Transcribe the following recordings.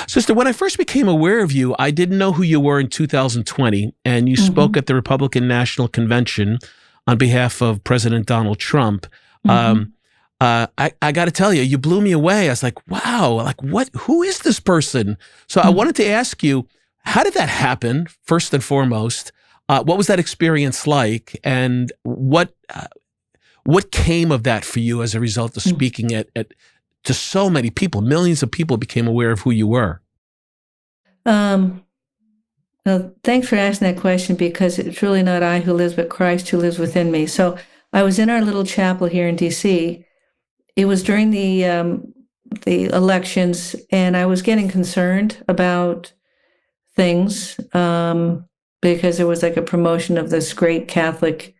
Sister, when I first became aware of you, I didn't know who you were in 2020, and you spoke at the Republican National Convention on behalf of President Donald Trump. I got to tell you, you blew me away. I was like, wow, like who is this person? So I wanted to ask you, how did that happen, first and foremost? What was that experience like? And what came of that for you as a result of speaking to so many people? Millions of people became aware of who you were. Well, thanks for asking that question, because it's really not I who lives, but Christ who lives within me. So I was in our little chapel here in D.C. It was during the elections, and I was getting concerned about things because there was like a promotion of this great Catholic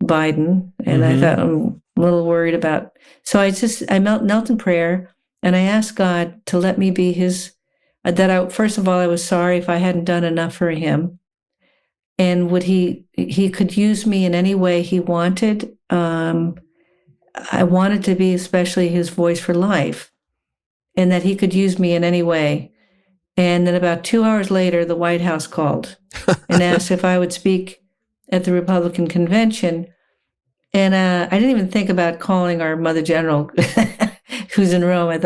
Biden, and I thought, I'm a little worried about. So I knelt in prayer, and I asked God to let me be his. First of all, I was sorry if I hadn't done enough for him, and would he could use me in any way he wanted. I wanted to be especially his voice for life, and that he could use me in any way. And then about 2 hours later, the White House called and asked if I would speak at the Republican convention. And I didn't even think about calling our Mother General, who's in Rome,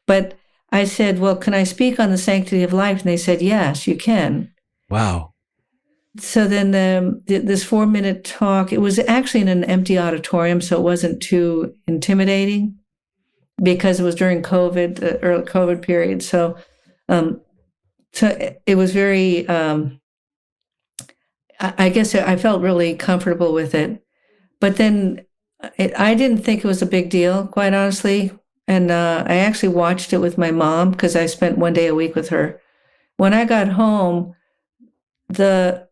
but I said, well, can I speak on the sanctity of life? And they said, yes, you can. Wow. So then this 4-minute talk, it was actually in an empty auditorium, so it wasn't too intimidating because it was during COVID, the early COVID period. So it was very, I guess I felt really comfortable with it. But then I didn't think it was a big deal, quite honestly. And I actually watched it with my mom because I spent one day a week with her. When I got home, it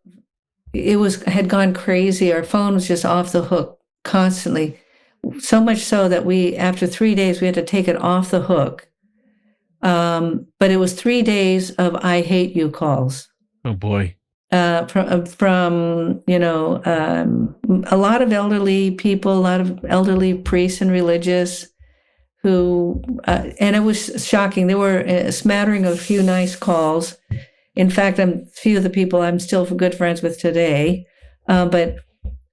had gone crazy. Our phone was just off the hook constantly. So much so that after 3 days, we had to take it off the hook. But it was 3 days of I hate you calls. Oh boy. From a lot of elderly people, a lot of elderly priests and religious who, and it was shocking. There were a smattering of a few nice calls. In fact, a few of the people I'm still good friends with today. But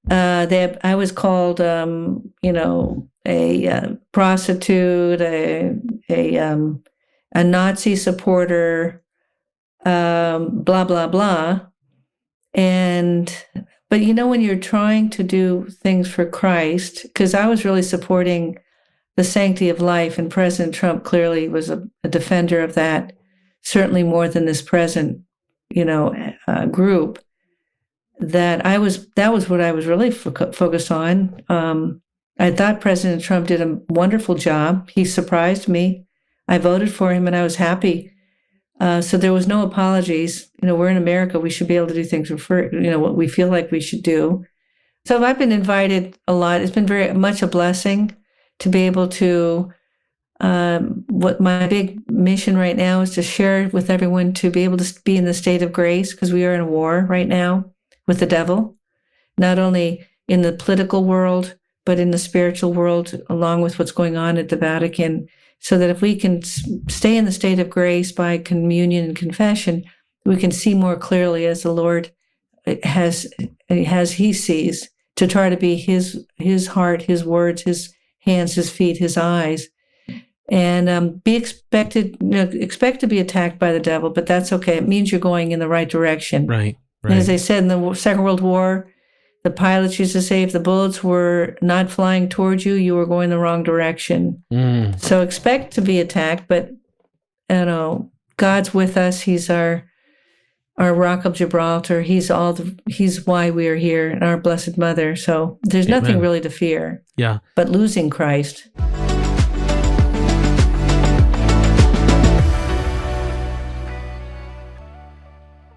I was called, a prostitute, a Nazi supporter, blah, blah, blah. But when you're trying to do things for Christ, because I was really supporting the sanctity of life, and President Trump clearly was a defender of that, certainly more than this present, group. That was what I was really focused on. I thought President Trump did a wonderful job. He surprised me. I voted for him, and I was happy. So there was no apologies. We're in America. We should be able to do things for, what we feel like we should do. So I've been invited a lot. It's been very much a blessing to be able to, what my big mission right now is to share with everyone, to be able to be in the state of grace, because we are in a war right now with the devil, not only in the political world, but in the spiritual world, along with what's going on at the Vatican. So that if we can stay in the state of grace by communion and confession, we can see more clearly as the Lord he sees, to try to be his heart, his words, his hands, his feet, his eyes, and expect to be attacked by the devil, but that's okay. It means you're going in the right direction. Right. And as they said in the Second World War, the pilots used to say, if the bullets were not flying towards you, you were going the wrong direction. So expect to be attacked, but God's with us. He's our rock of Gibraltar. He's why we are here, and our Blessed Mother. So there's nothing really to fear. Yeah. But losing Christ.